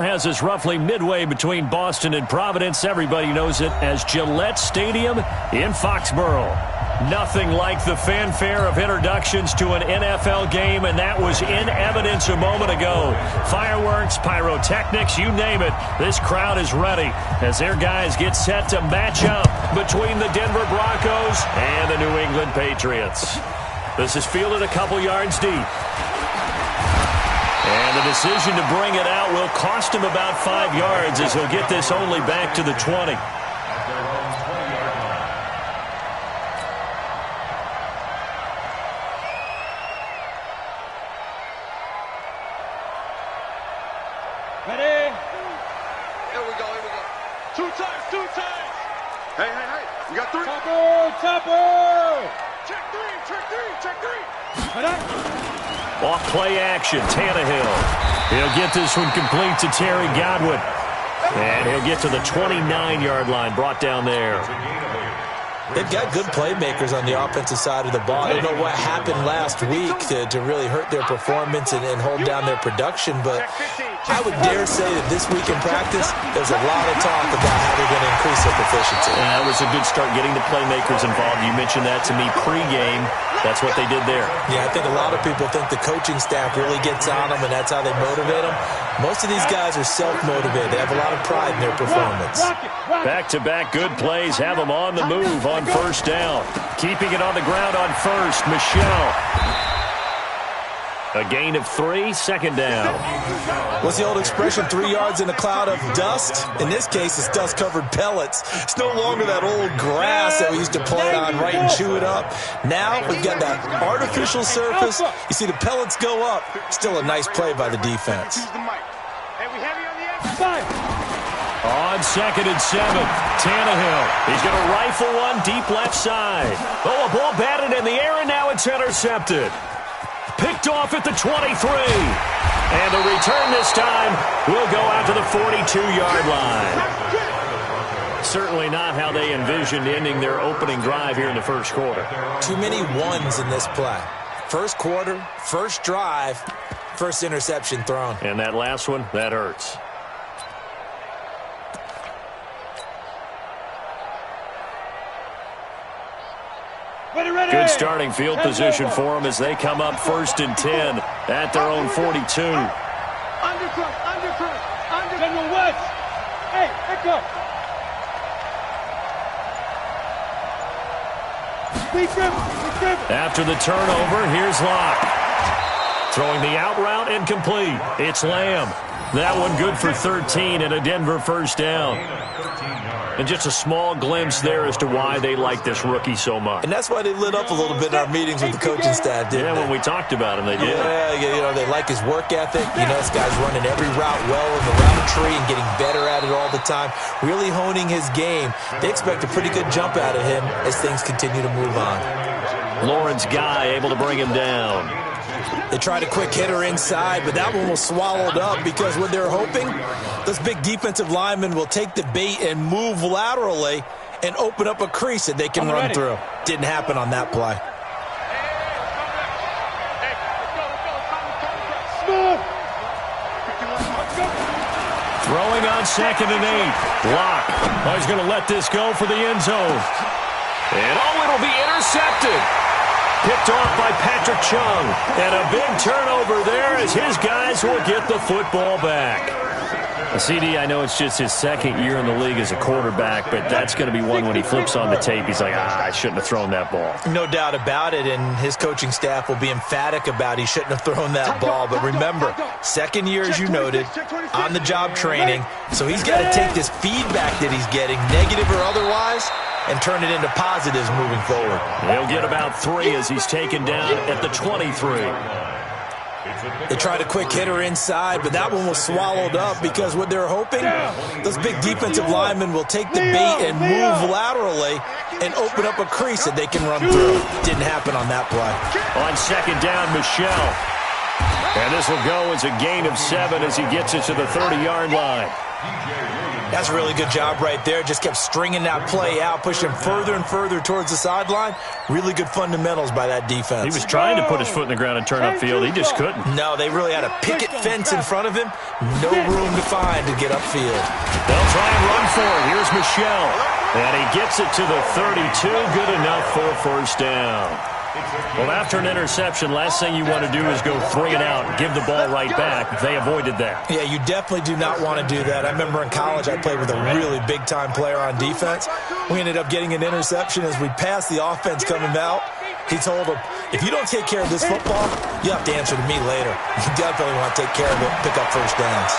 Has us roughly midway between Boston and Providence. Everybody knows it as Gillette Stadium in Foxborough. Nothing like the fanfare of introductions to an NFL game, and that was in evidence a moment ago. Fireworks, pyrotechnics, you name it. This crowd is ready as their guys get set to match up between the Denver Broncos and the New England Patriots. This is fielded a couple yards deep. And the decision to bring it out will cost him about 5 yards as he'll get this only back to the 20. Ready? Here we go, here we go. Two times. Hey. We got three. Topper. Check three. Off play action, Tannehill. He'll get this one complete to Terry Godwin. And he'll get to the 29-yard line, brought down there. They've got good playmakers on the offensive side of the ball. I don't know what happened last week to really hurt their performance and hold down their production, but I would dare say that this week in practice, there's a lot of talk about how they're going to increase their proficiency. That was a good start, getting the playmakers involved. You mentioned that to me pregame. That's what they did there. Yeah, I think a lot of people think the coaching staff really gets on them, and that's how they motivate them. Most of these guys are self-motivated. They have a lot of pride in their performance. Back-to-back good plays have them on the move on first down. Keeping it on the ground on first, Michelle. A gain of 3, second down. What's the old expression, 3 yards in a cloud of dust? In this case, it's dust-covered pellets. It's no longer that old grass that we used to play on, right, and chew it up. Now we've got that artificial surface. You see the pellets go up. Still a nice play by the defense. On 2nd and 7, Tannehill. He's going to rifle one deep left side. Oh, a ball batted in the air, and now it's intercepted. Picked off at the 23. And the return this time will go out to the 42-yard line. Certainly not how they envisioned ending their opening drive here in the first quarter. Too many ones in this play. First quarter, first drive, first interception thrown. And that last one, that hurts. Ready. Good starting field position for them as they come up 1st and 10 at their own 42. Undercut. General West. Hey, pick up. After the turnover, here's Locke. Throwing the out route incomplete. It's Lamb. That one good for 13 and a Denver first down. And just a small glimpse there as to why they like this rookie so much. And that's why they lit up a little bit in our meetings with the coaching staff, didn't they? When we talked about him, they did. Yeah, they like his work ethic. This guy's running every route well in the route tree and getting better at it all the time, really honing his game. They expect a pretty good jump out of him as things continue to move on. Lawrence Guy able to bring him down. They tried a quick hitter inside, but that one was swallowed up because what they're hoping, those big defensive linemen will take the bait and move laterally and open up a crease that they can run through. Didn't happen on that play. Throwing on 2nd and 8. Locke. He's going to let this go for the end zone. And it'll be intercepted. Picked off by Patrick Chung. And a big turnover there as his guys will get the football back. CD, I know it's just his 2nd year in the league as a quarterback, but that's going to be one when he flips on the tape. He's like, I shouldn't have thrown that ball. No doubt about it, and his coaching staff will be emphatic about he shouldn't have thrown that ball. But remember, 2nd year, as you noted, on-the-job training, so he's got to take this feedback that he's getting, negative or otherwise, and turn it into positives moving forward. He'll get about 3 as he's taken down at the 23. They tried a quick hitter inside, but that one was swallowed up because what they're hoping, those big defensive linemen will take the bait and move laterally and open up a crease that they can run through. Didn't happen on that play. On 2nd down, Michelle. And this will go as a gain of 7 as he gets it to the 30-yard line. That's a really good job right there. Just kept stringing that play out, pushing further and further towards the sideline. Really good fundamentals by that defense. He was trying to put his foot in the ground and turn upfield. He just couldn't. No, they really had a picket fence in front of him. No room to find to get upfield. They'll try and run for it. Here's Michelle. And he gets it to the 32. Good enough for a first down. Well, after an interception, last thing you want to do is go 3 and out and give the ball right back. They avoided that. Yeah, you definitely do not want to do that. I remember in college I played with a really big-time player on defense. We ended up getting an interception as we passed the offense coming out. He told him, if you don't take care of this football, you have to answer to me later. You definitely want to take care of it, pick up first downs.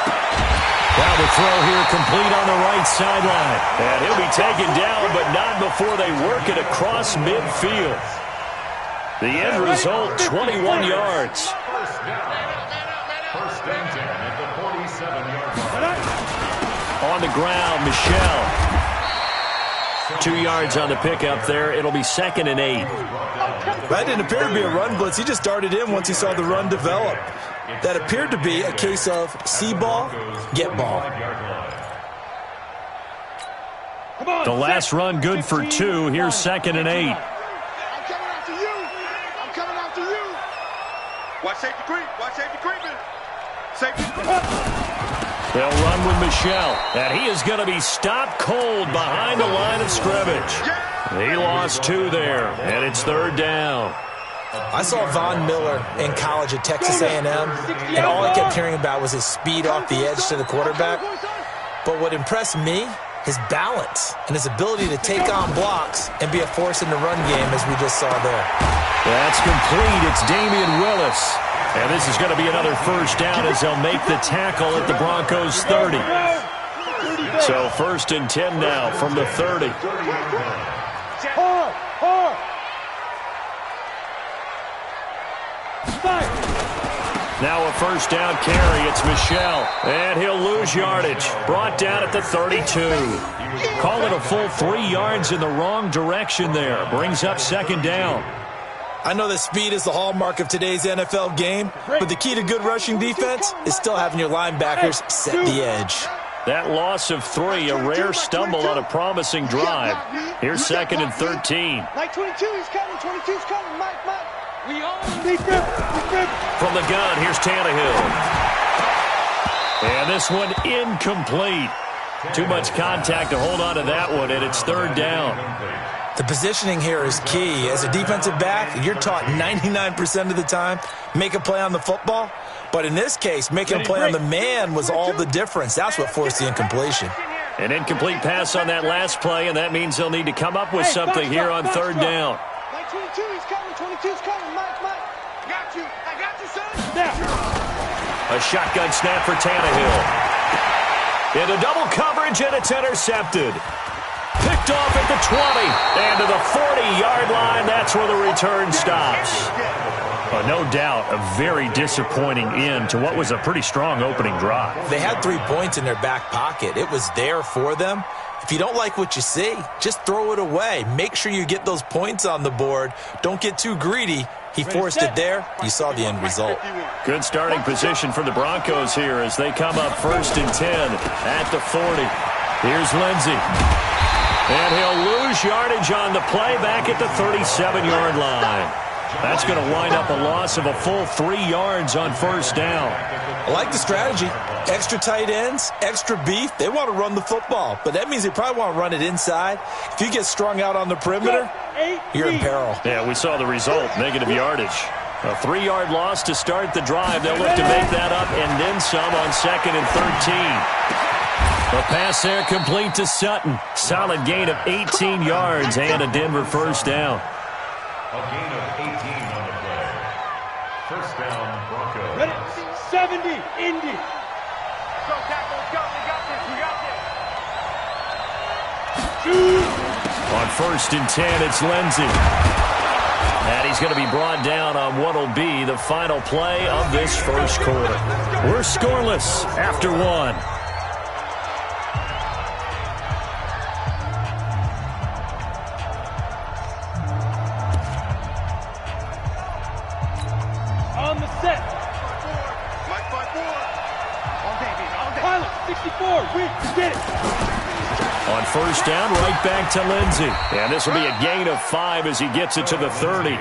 Now the throw here complete on the right sideline. And he'll be taken down, but not before they work it across midfield. The end result, 21 yards. First and 10 at the 47-yard line. On the ground, Michelle. 2 yards on the pickup there. It'll be 2nd and 8. That didn't appear to be a run blitz. He just darted in once he saw the run develop. That appeared to be a case of see ball, get ball. The last run good for 2. Here's 2nd and 8. Watch safety creep. Watch safety creeping. Safety creep. They'll run with Michelle. And he is going to be stopped cold behind the line of scrimmage. He lost 2 there. And it's 3rd down. I saw Von Miller in college at Texas A&M, and all I kept hearing about was his speed off the edge to the quarterback. But what impressed me, his balance and his ability to take on blocks and be a force in the run game, as we just saw there. That's complete. It's Damian Willis. And this is going to be another first down as they'll make the tackle at the Broncos' 30. So 1st and 10 now from the 30. Now a first down carry. It's Michelle. And he'll lose yardage. Brought down at the 32. Call it a full 3 yards in the wrong direction there. Brings up 2nd down. I know that speed is the hallmark of today's NFL game, but the key to good rushing defense is still having your linebackers set the edge. That loss of 3, a rare stumble on a promising drive. Here's 2nd and 13. Mike 22, he's coming. 22's coming. Mike. From the gun, here's Tannehill. And this one incomplete. Too much contact to hold on to that one, and it's 3rd down. The positioning here is key. As a defensive back, you're taught 99% of the time, make a play on the football. But in this case, making a play on the man was all the difference. That's what forced the incompletion. An incomplete pass on that last play, and that means they'll need to come up with something here on 3rd down. Mike 22, he's coming. 22's coming. Mike. I got you, son. Now. A shotgun snap for Tannehill. Into double coverage, and it's intercepted. Picked off at the 20, and to the 40-yard line. That's where the return stops. No doubt, a very disappointing end to what was a pretty strong opening drive. They had 3 points in their back pocket. It was there for them. If you don't like what you see, just throw it away. Make sure you get those points on the board. Don't get too greedy. He forced it there. You saw the end result. Good starting position for the Broncos here as they come up 1st and 10 at the 40. Here's Lindsey. And he'll lose yardage on the play back at the 37-yard line. That's going to wind up a loss of a full 3 yards on 1st down. I like the strategy. Extra tight ends, extra beef. They want to run the football, but that means they probably want to run it inside. If you get strung out on the perimeter, you're in peril. Yeah, we saw the result, negative yardage. A 3-yard loss to start the drive. They'll look to make that up and then some on 2nd and 13. The pass there complete to Sutton. Solid gain of 18 yards and a Denver first down. A gain of 18 on the play. First down, Broncos. Ready? 70, Indy. Go, tackle, let's go. We got this. On 1st and 10, it's Lindsey. And he's going to be brought down on what will be the final play of this first quarter. We're scoreless after 1. On the set. Mike 5-4. All day, baby. All day. Pilot, 6 On first down, right back to Lindsey. And this will be a gain of 5 as he gets it to the 30.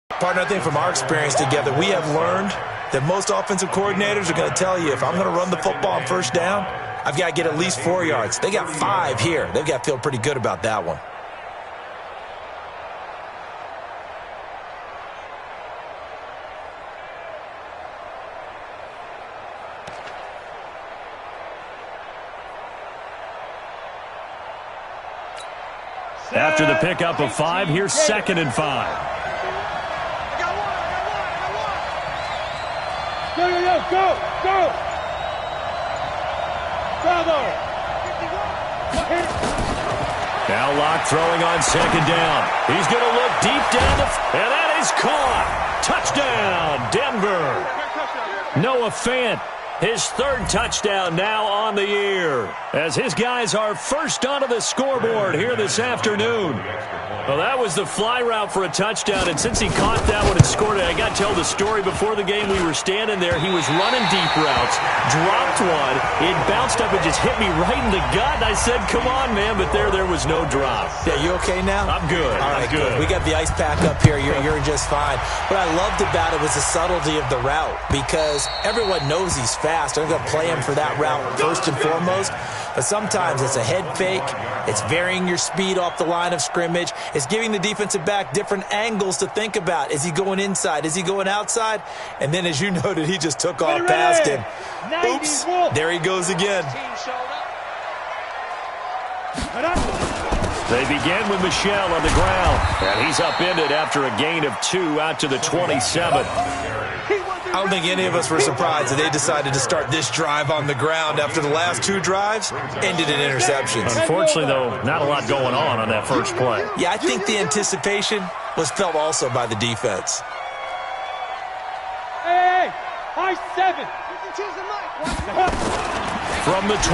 Partner, I think from our experience together, we have learned that most offensive coordinators are going to tell you, if I'm going to run the football on first down, I've got to get at least 4 yards. They got 5 here. They've got to feel pretty good about that one. After the pickup of 5, here's 2nd and 5. Go! Bravo! Now Locke throwing on 2nd down. He's going to look deep down and that is caught. Touchdown, Denver. Noah Fant, his 3rd touchdown now on the year, as his guys are first onto the scoreboard here this afternoon. Well, that was the fly route for a touchdown, and since he caught that one and scored it, I got to tell the story. Before the game, we were standing there. He was running deep routes, dropped one. It bounced up and just hit me right in the gut, and I said, come on, man, but there was no drop. Yeah, you okay now? I'm good. All right, I'm good. We got the ice pack up here. You're just fine. What I loved about it was the subtlety of the route, because everyone knows he's fast. They're going to play him for that route first and foremost, but sometimes it's a head fake. It's varying your speed off the line of scrimmage. It's giving the defensive back different angles to think about. Is he going inside? Is he going outside? And then, as you noted, he just took off past him. Oops, there he goes again. They begin with Michel on the ground, and he's upended after a gain of 2 out to the 27. I don't think any of us were surprised that they decided to start this drive on the ground after the last 2 drives ended in interceptions. Unfortunately, though, not a lot going on that first play. Yeah, I think the anticipation was felt also by the defense. Hey, high 7. From the 27,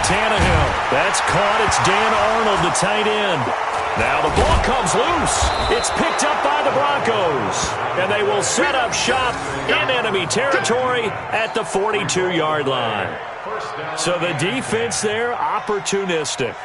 Tannehill. That's caught. It's Dan Arnold, the tight end. Now the ball comes loose. It's picked up by the Broncos. And they will set up shop in enemy territory at the 42-yard line. So the defense there, opportunistic.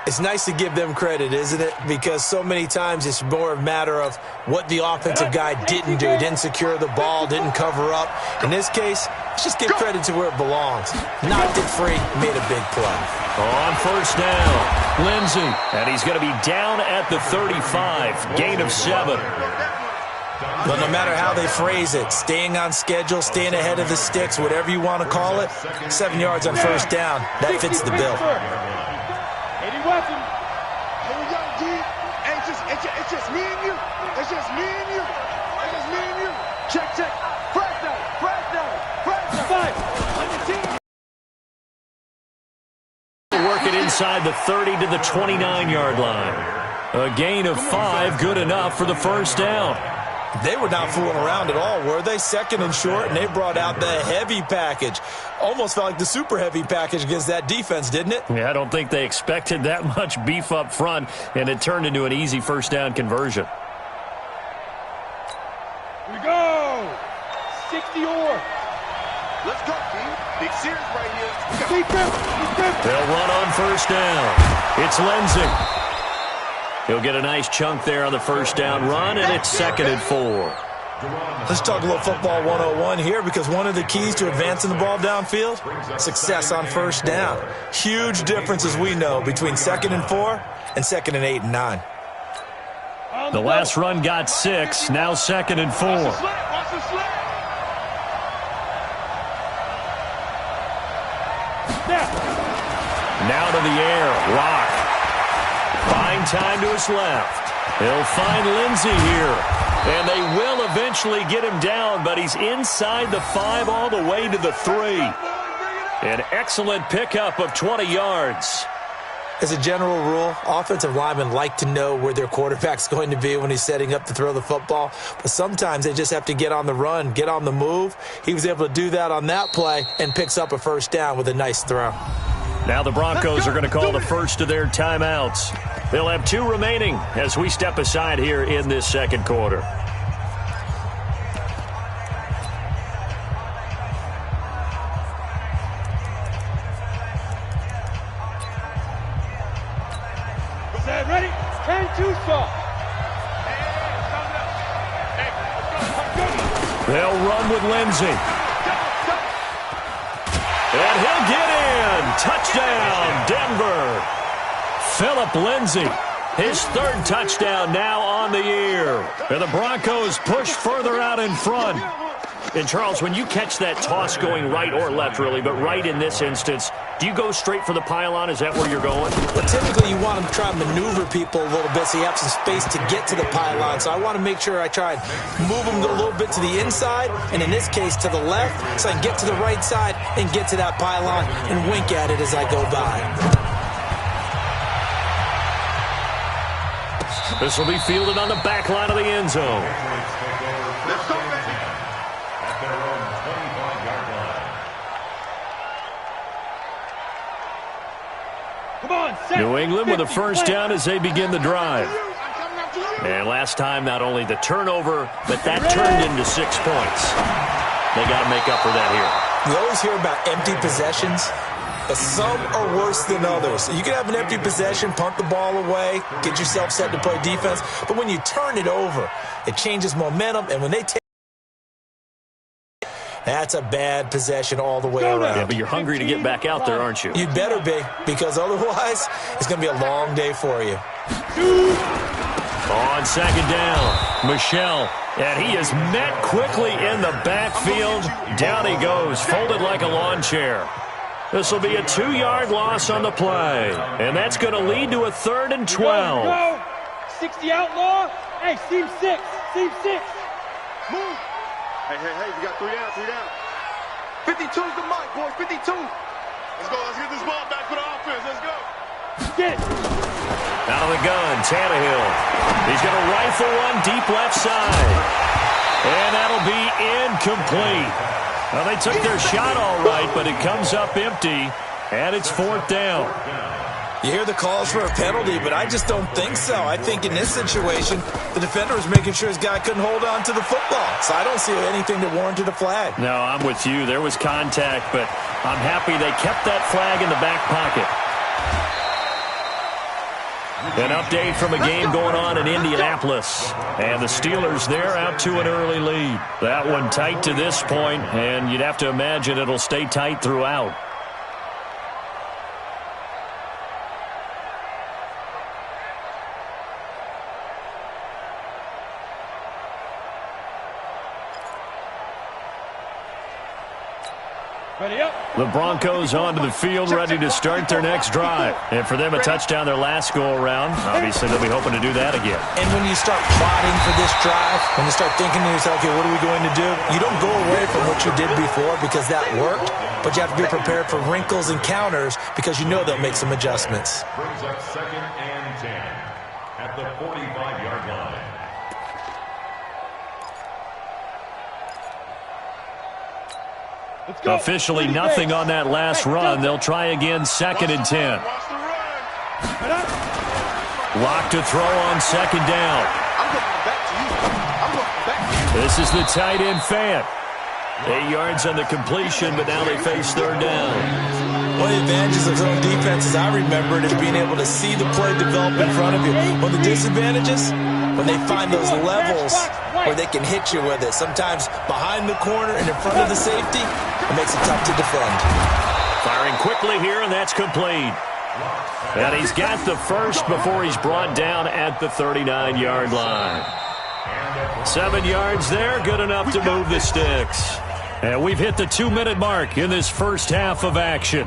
It's nice to give them credit, isn't it? Because so many times it's more a matter of what the offensive guy didn't do. He didn't secure the ball, didn't cover up. In this case, let's just give credit to where it belongs. Knocked it free, made a big play. On first down, Lindsey. And he's going to be down at the 35. Gain of 7. But no matter how they phrase it, staying on schedule, staying ahead of the sticks, whatever you want to call it, 7 yards on first down, that fits the bill. Any weapon. Here we go, G. Hey, it's just me and you. It's just me and you. It's just me and you. Check. Fresh down. On your team. Work it inside the 30 to the 29-yard line. A gain of 5, good enough for the first down. They were not fooling around at all, were they? 2nd and short, and they brought out the heavy package. Almost felt like the super heavy package against that defense, didn't it? Yeah, I don't think they expected that much beef up front, and it turned into an easy first down conversion. Here we go. 60 or. Let's go, team. Big series right here. They'll run on first down. It's Lindsey. He'll get a nice chunk there on the first down run, and it's 2nd and 4. Let's talk a little football 101 here, because one of the keys to advancing the ball downfield, success on first down. Huge difference, as we know, between 2nd and 4 and 2nd and 8 and 9. The last run got 6, now 2nd and 4. Watch the slip. Now to the air, Locke. Fine time to his left. He'll find Lindsey here. And they will eventually get him down, but he's inside the 5 all the way to the 3. An excellent pickup of 20 yards. As a general rule, offensive linemen like to know where their quarterback's going to be when he's setting up to throw the football. But sometimes they just have to get on the run, get on the move. He was able to do that on that play and picks up a first down with a nice throw. Now the Broncos are going to call the first of their timeouts. They'll have 2 remaining as we step aside here in this second quarter. They'll run with Lindsey. And he'll get in. Touchdown, Denver. Phillip Lindsey, his third touchdown now on the year. And the Broncos push further out in front. And, Charles, when you catch that toss going right or left, really, but right in this instance, do you go straight for the pylon? Is that where you're going? Well, typically you want to try and maneuver people a little bit so you have some space to get to the pylon. So I want to make sure I try and move them a little bit to the inside, and in this case to the left, so I can get to the right side and get to that pylon and wink at it as I go by. This will be fielded on the back line of the end zone. Let's go, man. At their own 25-yard line. Come on, set. New England with a first down as they begin the drive. I'm coming after you. And last time, not only the turnover, but that turned into 6 points. They got to make up for that here. You always hear about empty possessions. Some are worse than others. You can have an empty possession, punt the ball away, get yourself set to play defense. But when you turn it over, it changes momentum. And when they take, that's a bad possession all the way around. Yeah, but you're hungry to get back out there, aren't you? You'd better be, because otherwise it's going to be a long day for you. On second down, Michelle. And he is met quickly in the backfield. Down he goes, folded like a lawn chair. This will be a 2-yard loss on the play. And that's going to lead to a 3rd and 12. Go. 60 outlaw. Hey, seam 6. Seam 6. Move. Hey, we got 3 down. 52's the mic, boys, 52. Let's go, let's get this ball back for the offense, let's go. Get it. Out of the gun, Tannehill. He's going to rifle one deep left side. And that'll be incomplete. Well, they took their shot all right, but it comes up empty, and it's 4th down. You hear the calls for a penalty, but I just don't think so. I think in this situation, the defender was making sure his guy couldn't hold on to the football. So I don't see anything that warranted a flag. No, I'm with you. There was contact, but I'm happy they kept that flag in the back pocket. An update from a game going on in Indianapolis. And the Steelers, they're out to an early lead. That one tight to this point, and you'd have to imagine it'll stay tight throughout. Ready up. The Broncos onto the field, ready to start their next drive. And for them, a touchdown their last go-around. Obviously, they'll be hoping to do that again. And when you start plotting for this drive, when you start thinking to yourself, okay, what are we going to do? You don't go away from what you did before because that worked, but you have to be prepared for wrinkles and counters because you know they'll make some adjustments. Brings up 2nd and 10 at the 45-yard line. Officially nothing on that last run. They'll try again, 2nd and 10. Lock to throw on 2nd down. I'm going back to you. This is the tight end Fant. 8 yards on the completion, but now they face 3rd down. One of the advantages of zone defense, as I remember it, is being able to see the play develop in front of you. One of the disadvantages, when they find those levels where they can hit you with it. Sometimes behind the corner and in front of the safety, it makes it tough to defend. Firing quickly here, and that's complete. And he's got the first before he's brought down at the 39-yard line. 7 yards there, good enough to move the sticks. And we've hit the 2-minute mark in this first half of action.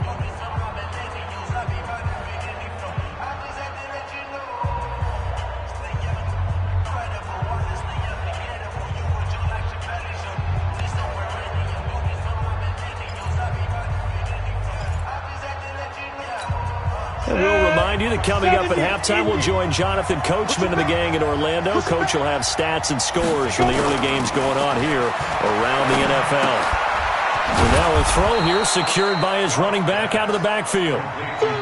And we'll remind you that coming up at halftime, we'll join Jonathan Coachman and the gang in Orlando. Coach will have stats and scores from the early games going on here around the NFL. And now a throw here secured by his running back out of the backfield.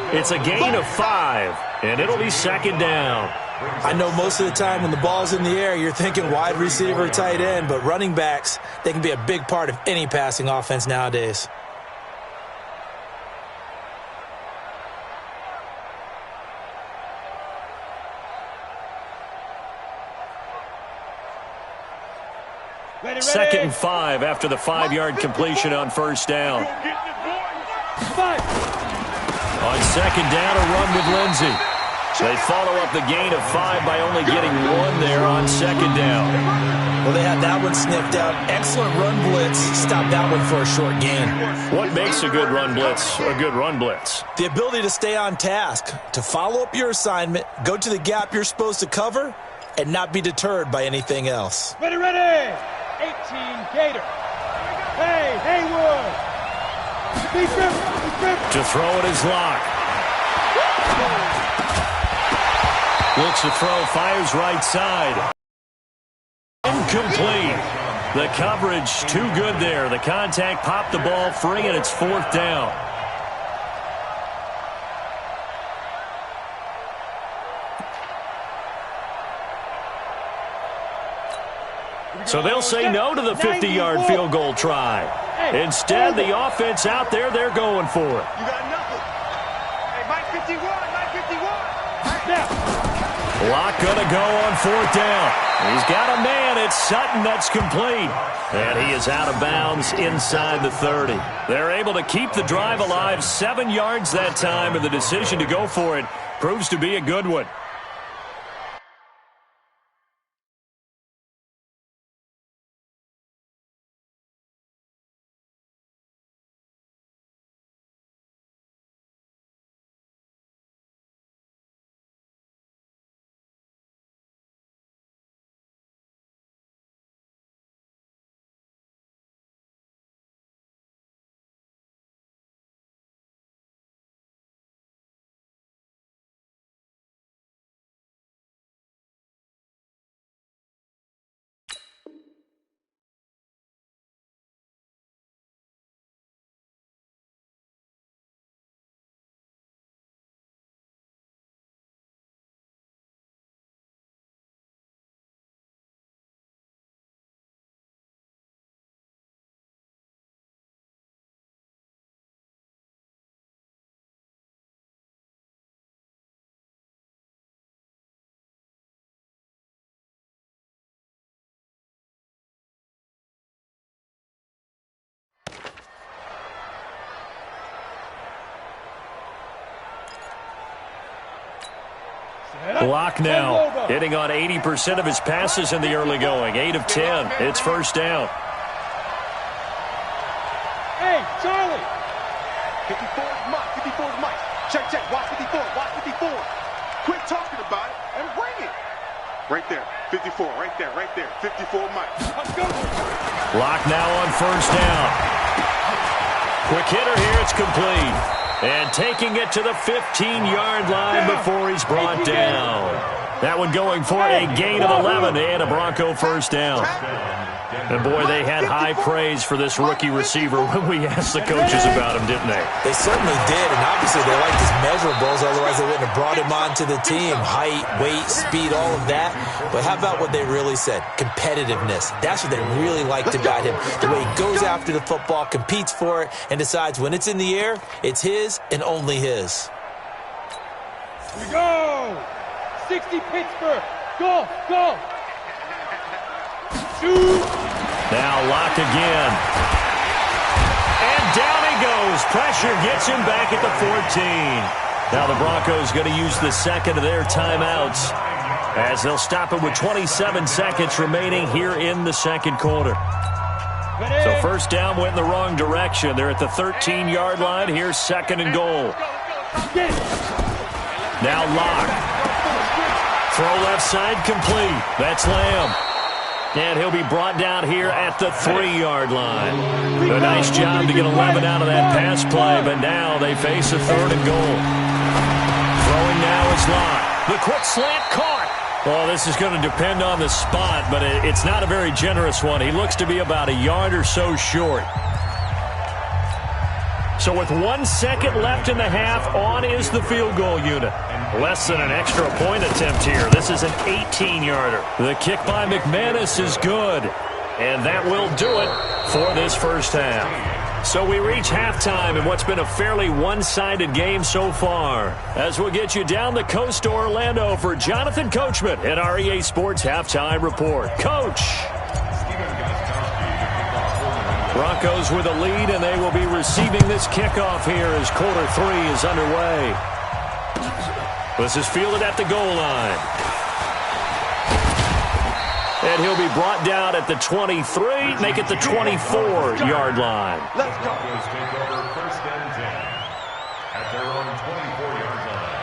It's a gain of 5, and it'll be 2nd down. I know most of the time when the ball's in the air, you're thinking wide receiver, tight end, but running backs, they can be a big part of any passing offense nowadays. 2nd and 5 after the 5-yard completion on first down. On 2nd down, a run with Lindsey. They follow up the gain of 5 by only getting 1 there on 2nd down. Well, they had that one sniffed out. Excellent run blitz. Stop that one for a short gain. What makes a good run blitz a good run blitz? The ability to stay on task, to follow up your assignment, go to the gap you're supposed to cover, and not be deterred by anything else. Ready, ready. 18 Gator. Hey, Haywood. To throw it is Locke. Looks to throw, fires right side. Incomplete. The coverage too good there. The contact popped the ball free, and it's 4th down. So they'll say no to the 50-yard field goal try. Instead, the offense out there, they're going for it. You got nothing. Hey, Mike 51, Mike 51. Now. Locke gonna go on 4th down. He's got a man. It's Sutton that's complete. And he is out of bounds inside the 30. They're able to keep the drive alive 7 yards that time, and the decision to go for it proves to be a good one. Locke now hitting on 80% of his passes in the early going. 8 of 10. It's 1st down. Hey, Charlie. 54 is Mike. 54 is Mike. Check, check. Watch 54. Watch 54. Quit talking about it and bring it. Right there. 54. Right there. Right there. 54 Mike. Let's go. Locke now on 1st down. Quick hitter here. It's complete. And taking it to the 15-yard line before he's brought down. That one going for a gain of 11 and a Bronco 1st down. And, boy, they had high praise for this rookie receiver when we asked the coaches about him, didn't they? They certainly did, and obviously they liked his measurables, otherwise they wouldn't have brought him onto the team. Height, weight, speed, all of that. But how about what they really said? Competitiveness. That's what they really liked about him. The way he goes after the football, competes for it, and decides when it's in the air, it's his and only his. Here we go. 60 Pittsburgh. Go, go. Shoot. Now Locke again. And down he goes. Pressure gets him back at the 14. Now the Broncos going to use the second of their timeouts as they'll stop it with 27 seconds remaining here in the 2nd quarter. So 1st down went in the wrong direction. They're at the 13-yard line. Here's 2nd and goal. Now Locke. Throw left side complete. That's Lamb. And he'll be brought down here at the 3-yard line. A nice job to get 11 out of that pass play, but now they face a 3rd and goal. Throwing now is Locke. The quick slant caught. Well, this is going to depend on the spot, but it's not a very generous one. He looks to be about a yard or so short. So with 1 second left in the half, on is the field goal unit. Less than an extra point attempt here. This is an 18-yarder. The kick by McManus is good. And that will do it for this 1st half. So we reach halftime in what's been a fairly one-sided game so far. As we'll get you down the coast to Orlando for Jonathan Coachman at our EA Sports Halftime Report. Coach. Broncos with a lead, and they will be receiving this kickoff here as quarter 3 is underway. This is fielded at the goal line. And he'll be brought down at the 23, make it the 24-yard line. Let's go. Broncos take over 1st and 10 at their own 24-yard line.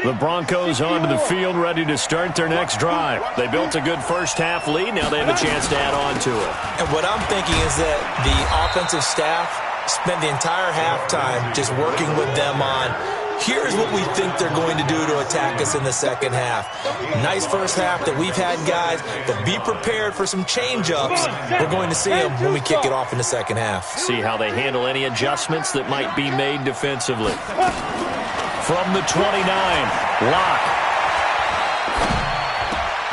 The Broncos onto the field, ready to start their next drive. They built a good first-half lead. Now they have a chance to add on to it. And what I'm thinking is that the offensive staff spent the entire halftime just working with them on, here's what we think they're going to do to attack us in the second half. Nice first half that we've had, guys, but be prepared for some change-ups. We're going to see them when we kick it off in the second half. See how they handle any adjustments that might be made defensively. From the 29, Locke.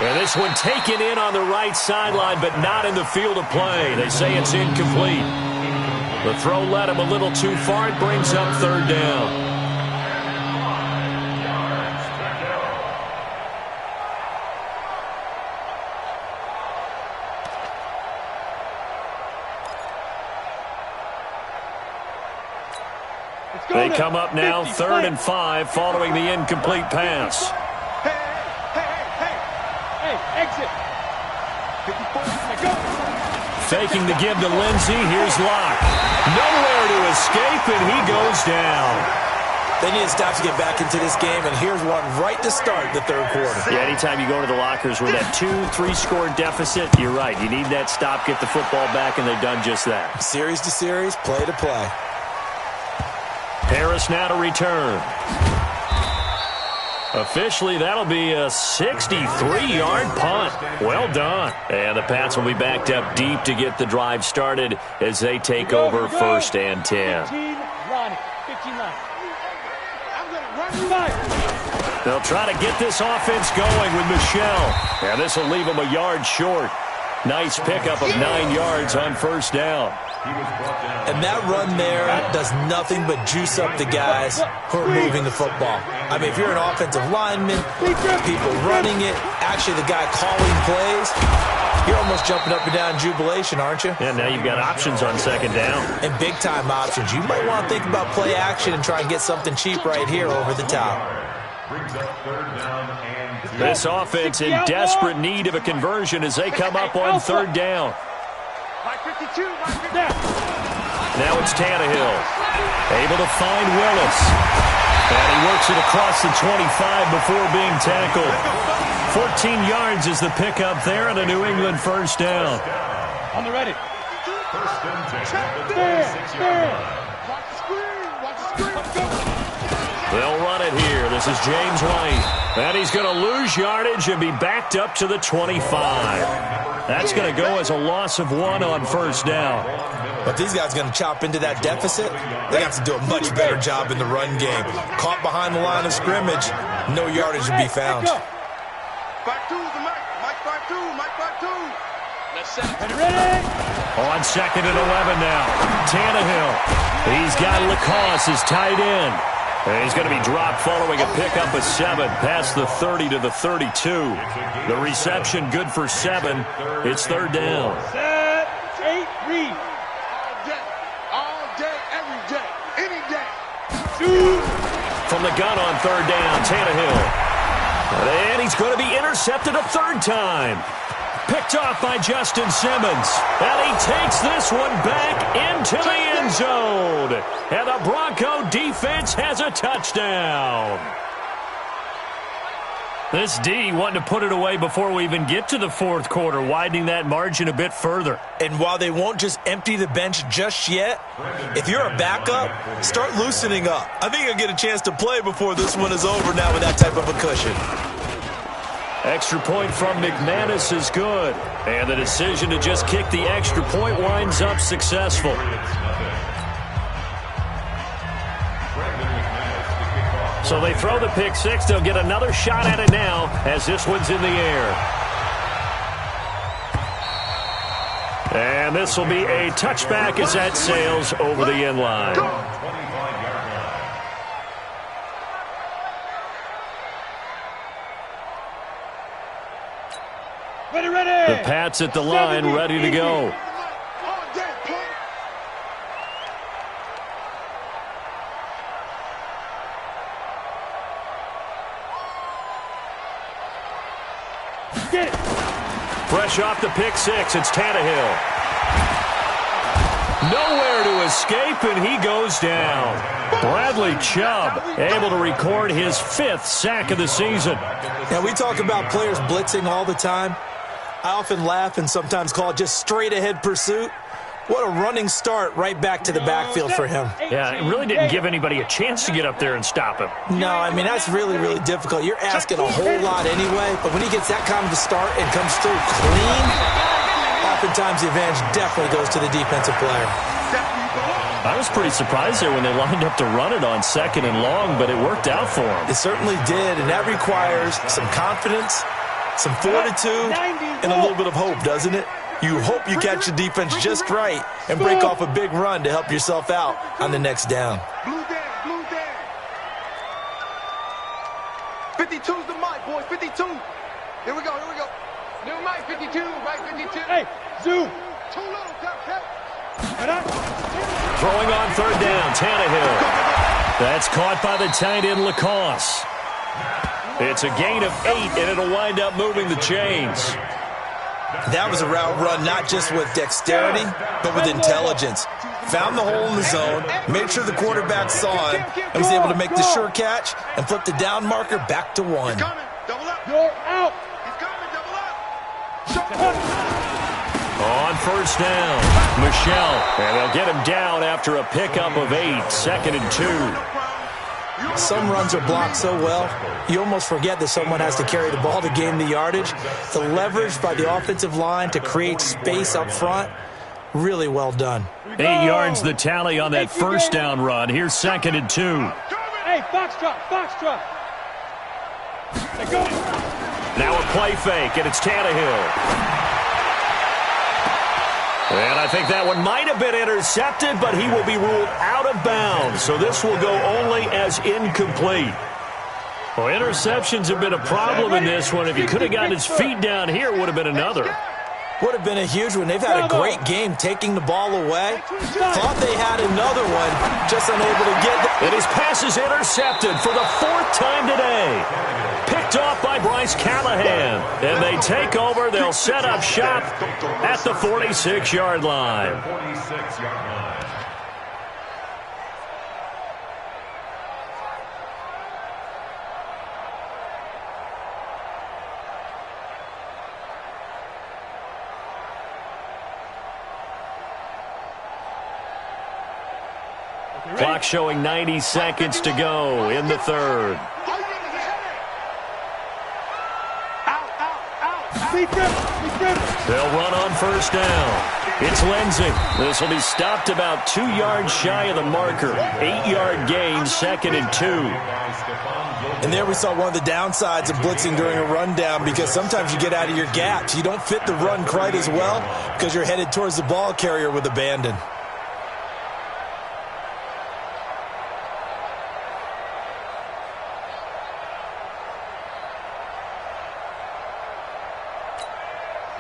And this one taken in on the right sideline, but not in the field of play. They say it's incomplete. The throw led him a little too far. It brings up 3rd down. They come up now 3rd and 5 following the incomplete pass. Hey, exit. 54, go. Faking the give to Lindsey. Here's Locke. Nowhere to escape, and he goes down. They need to stop to get back into this game, and here's one right to start the 3rd quarter. Yeah, anytime you go to the lockers with that 2-3-score deficit, you're right. You need that stop, get the football back, and they've done just that. Series to series, play to play. Harris now to return. Officially, that'll be a 63-yard punt. Well done. And the Pats will be backed up deep to get the drive started as they take over 1st and 10. 15 line. I'm going to run. They'll try to get this offense going with Michelle. And this will leave them a yard short. Nice pickup of 9 yards on 1st down. And that run there does nothing but juice up the guys who are moving the football. I mean, if you're an offensive lineman, people running it, actually the guy calling plays, you're almost jumping up and down in jubilation, aren't you? And now you've got options on 2nd down. And big-time options. You might want to think about play action and try and get something cheap right here over the top. This offense in desperate need of a conversion as they come up on 3rd down. Now it's Tannehill. Able to find Willis. And he works it across the 25 before being tackled. 14 yards is the pickup there and a New England 1st down. On the ready. 1st and 10. Watch the screen. Watch the screen. Let's go. They'll run it here. This is James White. And he's going to lose yardage and be backed up to the 25. That's going to go as a loss of 1 on 1st down. But these guys are going to chop into that deficit. They have to do a much better job in the run game. Caught behind the line of scrimmage, no yardage to be found. Back two, the Mike back two, Mike back two. Let's set it. Ready? On 2nd and 11 now. Tannehill. He's got Lacoste as tight end. And he's going to be dropped following a pickup of 7 past the 30 to the 32. The reception good for 7. It's 3rd down. Set, 8, read. All day, every day, any day. From the gun on 3rd down, Tannehill. And he's going to be intercepted a 3rd time. Picked off by Justin Simmons. And he takes this one back into the end zone. And the Bronco defense has a touchdown. This D wanting to put it away before we even get to the 4th quarter, widening that margin a bit further. And while they won't just empty the bench just yet, if you're a backup, start loosening up. I think you'll get a chance to play before this one is over now with that type of a cushion. Extra point from McManus is good. And the decision to just kick the extra point winds up successful. So they throw the pick 6. They'll get another shot at it now as this one's in the air. And this will be a touchback as that sails over the end line. Pat's at the line, ready to go. Fresh off the pick six, it's Tannehill. Nowhere to escape, and he goes down. Bradley Chubb able to record his 5th sack of the season. Yeah, we talk about players blitzing all the time. I often laugh and sometimes call it just straight-ahead pursuit. What a running start right back to the backfield for him. Yeah, it really didn't give anybody a chance to get up there and stop him. No, I mean, that's really, really difficult. You're asking a whole lot anyway, but when he gets that kind of a start and comes through clean, oftentimes the advantage definitely goes to the defensive player. I was pretty surprised there when they lined up to run it on 2nd and long, but it worked out for him. It certainly did, and that requires some confidence, some fortitude, and a little bit of hope, doesn't it? You hope you catch the defense just right and break off a big run to help yourself out on the next down. Blue down. 52's the mic, boys. 52. Here we go. New mic 52, mic 52. Hey, zoom. Too little, Cap. Throwing on 3rd down, Tannehill. That's caught by the tight end, Lacoste. It's a gain of 8, and it'll wind up moving the chains. That was a route run not just with dexterity, but with intelligence. Found the hole in the zone, made sure the quarterback saw him, and was able to make the sure catch and flip the down marker back to 1. Coming. Double up. You're out. He's coming. Double up. On 1st down, Michelle. And they'll get him down after a pickup of 8, 2nd and 2. Some runs are blocked so well, you almost forget that someone has to carry the ball to gain the yardage. The leverage by the offensive line to create space up front, really well done. 8 yards the tally on that 1st down run. Here's 2nd and 2. Hey, Foxtrot. Hey, go. Now a play fake, and it's Tannehill. And I think that one might have been intercepted, but he will be ruled out of bounds. So this will go only as incomplete. Well, interceptions have been a problem in this one. If he could have gotten his feet down here, it would have been another. Would have been a huge one. They've had a great game taking the ball away. Thought they had another one, just unable to get it. And his pass is intercepted for the 4th time today. Picked off by Bryce Callahan. And they take over. They'll set up shop at the 46-yard line. 46-yard line. Clock showing 90 seconds to go in the 3rd. They'll run on 1st down. It's Lindsey. This will be stopped about 2 yards shy of the marker. 8-yard gain, 2nd and 2. And there we saw one of the downsides of blitzing during a rundown, because sometimes you get out of your gaps. You don't fit the run quite as well because you're headed towards the ball carrier with abandon.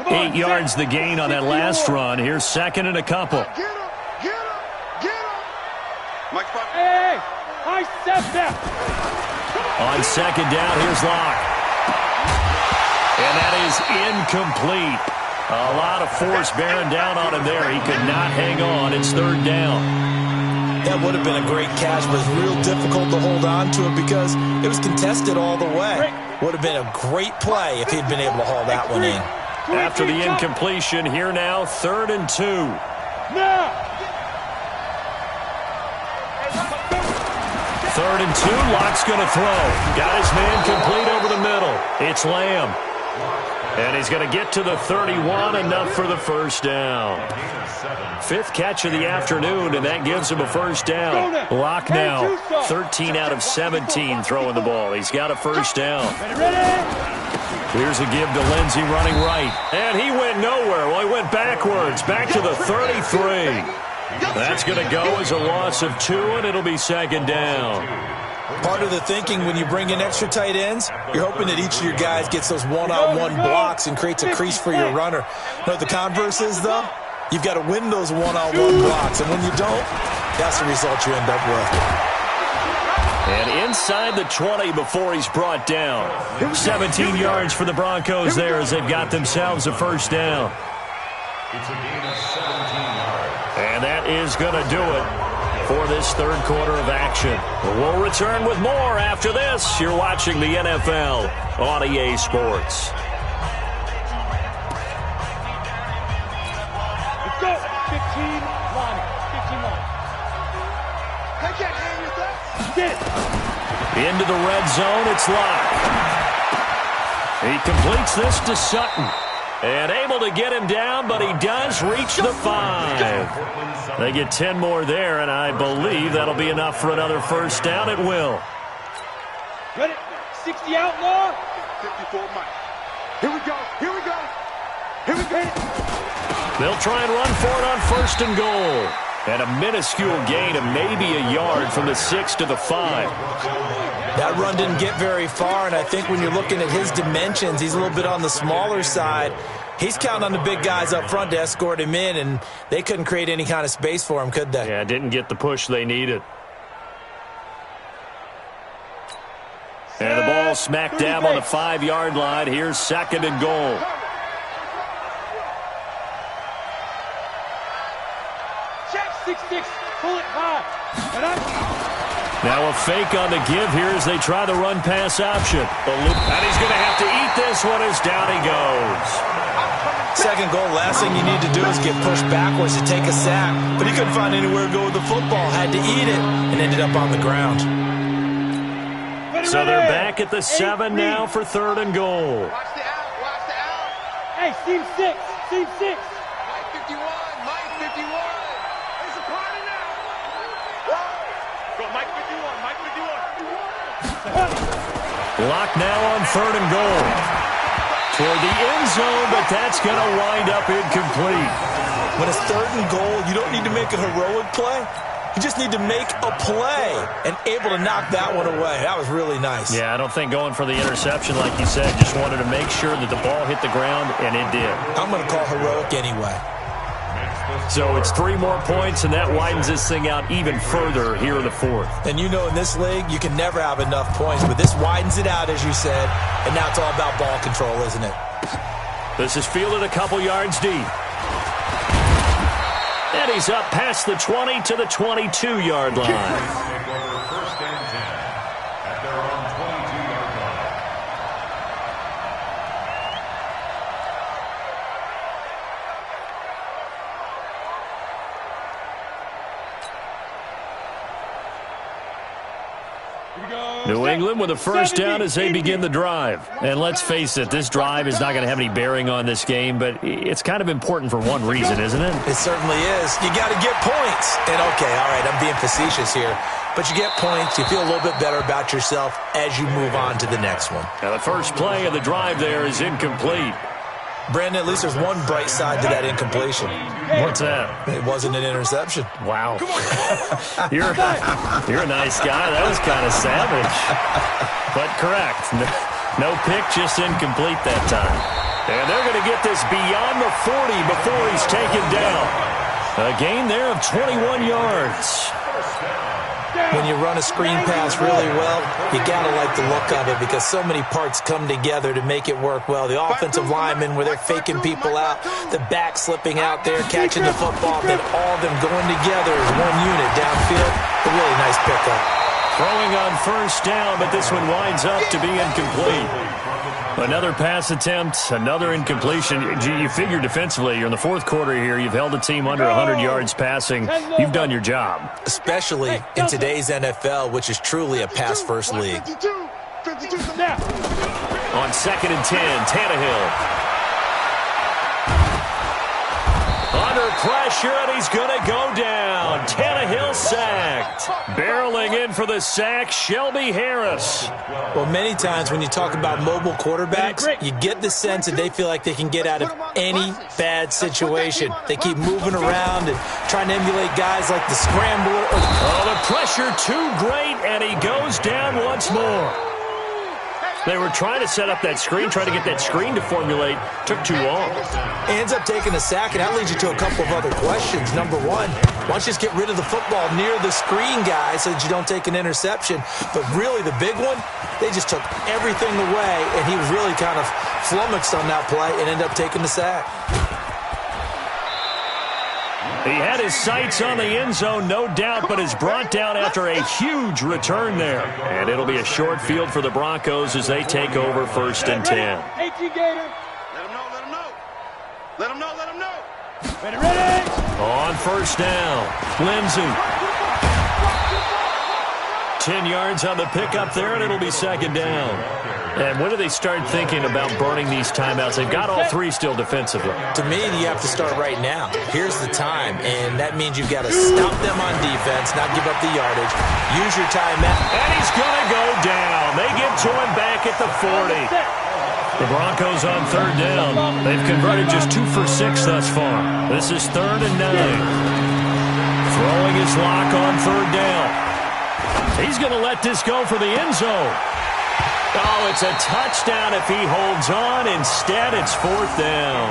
Eight yards the gain on that last run. Here's 2nd and a couple. Get him. Mike, Hey, I said that. On 2nd down, here's Locke. And that is incomplete. A lot of force bearing down on him there. He could not hang on. It's 3rd down. That would have been a great catch, but it's real difficult to hold on to it because it was contested all the way. Would have been a great play if he'd been able to haul that one in. After the incompletion, here now, 3rd and 2. Now. 3rd and 2, Locke's going to throw. Got his man complete over the middle. It's Lamb. And he's going to get to the 31, enough for the 1st down. 5th catch of the afternoon, and that gives him a 1st down. Locke now, 13 out of 17 throwing the ball. He's got a 1st down. Here's a give to Lindsey running right. And he went nowhere. Well, he went backwards, back to the 33. That's going to go as a loss of 2, and it'll be 2nd down. Part of the thinking when you bring in extra tight ends, you're hoping that each of your guys gets those one-on-one blocks and creates a crease for your runner. You know what the converse is, though? You've got to win those one-on-one blocks, and when you don't, that's the result you end up with. And inside the 20 before he's brought down. 17 yards for the Broncos there as they've got themselves a first down. It's a gain of 17 yards. And that is going to do it for this third quarter of action. We'll return with more after this. You're watching the NFL on EA Sports. Let's go. 15-1. 15-1. I can't hang with that. Get it. Into the red zone, it's Locke. He completes this to Sutton. And able to get him down, but he does reach the 5. They get 10 more there, and I believe that'll be enough for another first down. It will. Ready? 60 outlaw. 54 Mike. Here we go. Here we go. Here we go. They'll try and run for it on first and goal. And a minuscule gain of maybe a yard from the 6 to the 5. That run didn't get very far, and I think when you're looking at his dimensions, he's a little bit on the smaller side. He's counting on the big guys up front to escort him in, and they couldn't create any kind of space for him, could they? Yeah, didn't get the push they needed. And the ball smack dab on the 5-yard line. Here's second and goal. Check 6-6. Pull it high. Now a fake on the give here as they try the run-pass option. And he's going to have to eat this one as down he goes. Second goal, last thing you need to do is get pushed backwards to take a sack. But he couldn't find anywhere to go with the football, had to eat it, and ended up on the ground. So they're back at the 7 now for third and goal. Watch the out. Watch the out. Hey, team 6. Team 6. Mike 51. Mike 51. It's a party now. Go, Mike 51. Mike 51. Lock now on third and goal. Toward the end zone, but that's going to wind up incomplete. When it's third and goal, you don't need to make a heroic play. You just need to make a play and able to knock that one away. That was really nice. Yeah, I don't think going for the interception, like you said, just wanted to make sure that the ball hit the ground, and it did. I'm going to call heroic anyway. So it's 3 more points, and that widens this thing out even further here in the fourth. And you know in this league, you can never have enough points, but this widens it out, as you said, and now it's all about ball control, isn't it? This is fielded a couple yards deep. And he's up past the 20 to the 22-yard line. Take over first and 10 at their own 22-yard line. New England with a first down as they begin the drive. And let's face it, this drive is not going to have any bearing on this game, but it's kind of important for one reason, isn't it? It certainly is. You got to get points. And, okay, all right, I'm being facetious here. But you get points, you feel a little bit better about yourself as you move on to the next one. Now the first play of the drive there is incomplete. Brandon, at least there's one bright side to that incompletion. What's that? It wasn't an interception. Wow. You're a nice guy. That was kind of savage. But correct. No pick, just incomplete that time. And they're going to get this beyond the 40 before he's taken down. A gain there of 21 yards. When you run a screen pass really well, you got to like the look of it because so many parts come together to make it work well. The offensive linemen where they're faking people out, the back slipping out there, catching the football, then all of them going together as one unit downfield. A really nice pickup. Throwing on first down, but this one winds up to be incomplete. Another pass attempt, another incompletion. You figure defensively, you're in the fourth quarter here. You've held the team under 100 yards passing. You've done your job. Especially in today's NFL, which is truly a pass-first league. 52. On second and 10, Tannehill. On under pressure, and he's going to go down. Tannehill sacked. Barreling in for the sack, Shelby Harris. Well, many times when you talk about mobile quarterbacks, you get the sense that they feel like they can get out of any bad situation. They keep moving around and trying to emulate guys like the scrambler. Oh, the pressure too great, and he goes down once more. They were trying to set up that screen, trying to get that screen to formulate. Took too long. Ends up taking a sack, and that leads you to a couple of other questions. Number one, why don't you just get rid of the football near the screen guy so that you don't take an interception? But really, the big one, they just took everything away, and he was really kind of flummoxed on that play and ended up taking the sack. He had his sights on the end zone, no doubt, but is brought down after a huge return there. And it'll be a short field for the Broncos as they take over 1st and 10. 18 Gator. Let him know, let him know. Let him know, let him know. Ready, ready. On 1st down, Lindsey. 10 yards on the pickup there, and it'll be 2nd down. And when do they start thinking about burning these timeouts? They've got all 3 still defensively. To me, you have to start right now. Here's the time, and that means you've got to stop them on defense, not give up the yardage. Use your timeout. And he's going to go down. They give to him back at the 40. The Broncos on 3rd down. They've converted just 2 for 6 thus far. This is 3rd and 9. Throwing his lock on 3rd down. He's going to let this go for the end zone. Oh, it's a touchdown if he holds on. Instead, it's 4th down.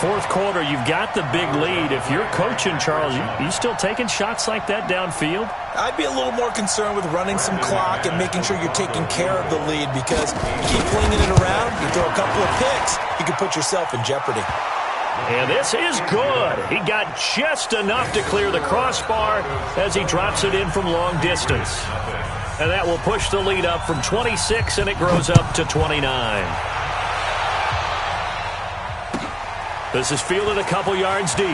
4th quarter, you've got the big lead. If you're coaching, Charles, you still taking shots like that downfield? I'd be a little more concerned with running some clock and making sure you're taking care of the lead, because you keep flinging it around, you throw a couple of picks, you can put yourself in jeopardy. And this is good. He got just enough to clear the crossbar as he drops it in from long distance. And that will push the lead up from 26, and it grows up to 29. This is fielded a couple yards deep.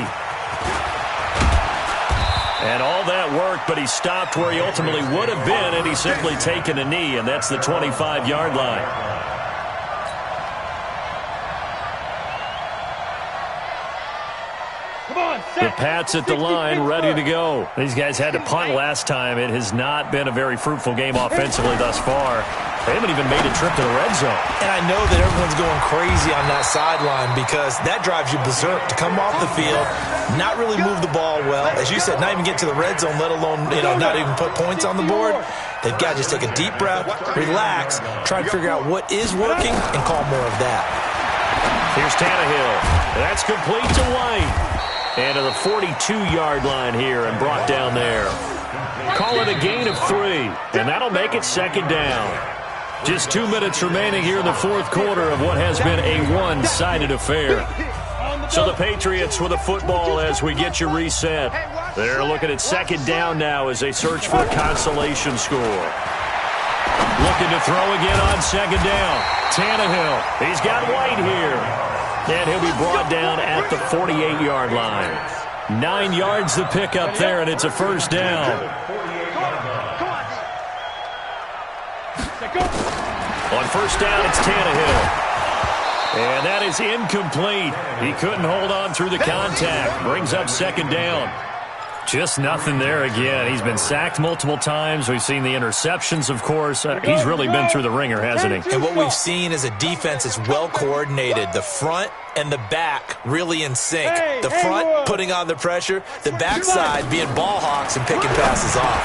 And all that work, but he stopped where he ultimately would have been, and he's simply taken a knee, and that's the 25-yard line. The Pats at the line, ready to go. These guys had to punt last time. It has not been a very fruitful game offensively thus far. They haven't even made a trip to the red zone. And I know that everyone's going crazy on that sideline because that drives you berserk to come off the field, not really move the ball well. As you said, not even get to the red zone, let alone, not even put points on the board. They've got to just take a deep breath, relax, try to figure out what is working, and call more of that. Here's Tannehill. That's complete to White. And to the 42-yard line here and brought down there. Call it a gain of 3, and that'll make it 2nd down. Just 2 minutes remaining here in the 4th quarter of what has been a one-sided affair. So the Patriots with the football as we get you reset. They're looking at 2nd down now as they search for a consolation score. Looking to throw again on 2nd down. Tannehill. He's got White here. And he'll be brought down at the 48-yard line. 9 yards the pickup there, and it's a 1st down. On 1st down, it's Tannehill. And that is incomplete. He couldn't hold on through the contact. Brings up 2nd down. Just nothing there again. He's been sacked multiple times. We've seen the interceptions, of course. He's really been through the ringer, hasn't he? And what we've seen is a defense that's well coordinated. The front and the back really in sync. The front putting on the pressure, the backside being ball hawks and picking passes off.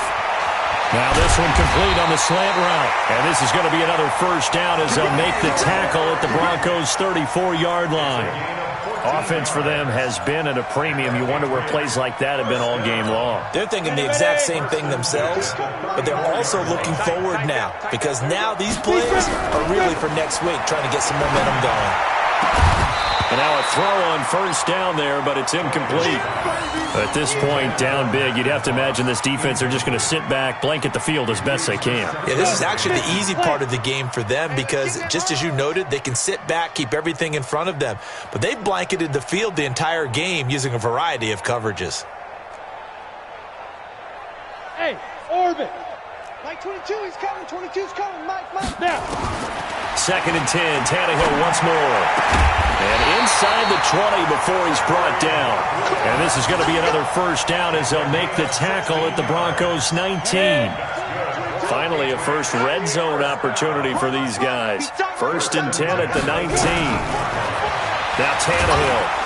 Now this one complete on the slant route. And this is going to be another 1st down as they'll make the tackle at the Broncos' 34-yard line. Offense for them has been at a premium. You wonder where plays like that have been all game long. They're thinking the exact same thing themselves, but they're also looking forward now because now these plays are really for next week, trying to get some momentum going. And now a throw on 1st down there, but it's incomplete. At this point, down big, you'd have to imagine this defense, they're just going to sit back, blanket the field as best they can. Yeah, this is actually the easy part of the game for them because, just as you noted, they can sit back, keep everything in front of them. But they've blanketed the field the entire game using a variety of coverages. Hey, orbit. Mike 22, he's coming. 22's coming. Mike. Now. 2nd and 10. Tannehill once more. And inside the 20 before he's brought down. And this is going to be another first down as they'll make the tackle at the Broncos 19. Finally, a first red zone opportunity for these guys. 1st and 10 at the 19. Now Tannehill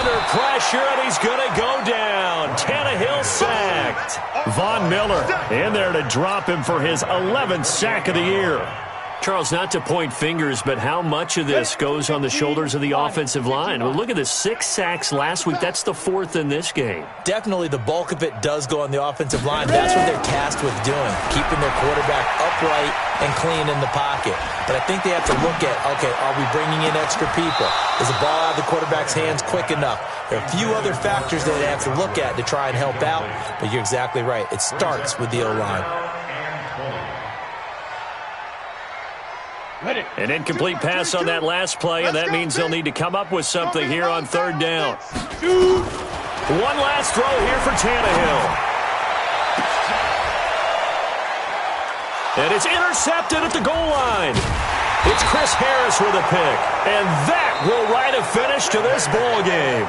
under pressure, and he's going to go down. Tannehill sacked. Von Miller in there to drop him for his 11th sack of the year. Charles, not to point fingers, but how much of this goes on the shoulders of the offensive line? Well, look at the 6 sacks last week. That's the 4th in this game. Definitely the bulk of it does go on the offensive line. That's what they're tasked with doing, keeping their quarterback upright and clean in the pocket. But I think they have to look at, okay, are we bringing in extra people? Is the ball out of the quarterback's hands quick enough? There are a few other factors that they have to look at to try and help out, but you're exactly right. It starts with the O-line. An incomplete pass on that last play, and that means they'll need to come up with something here on 3rd down. One last throw here for Tannehill. And it's intercepted at the goal line. It's Chris Harris with a pick. And that will write a finish to this ball game.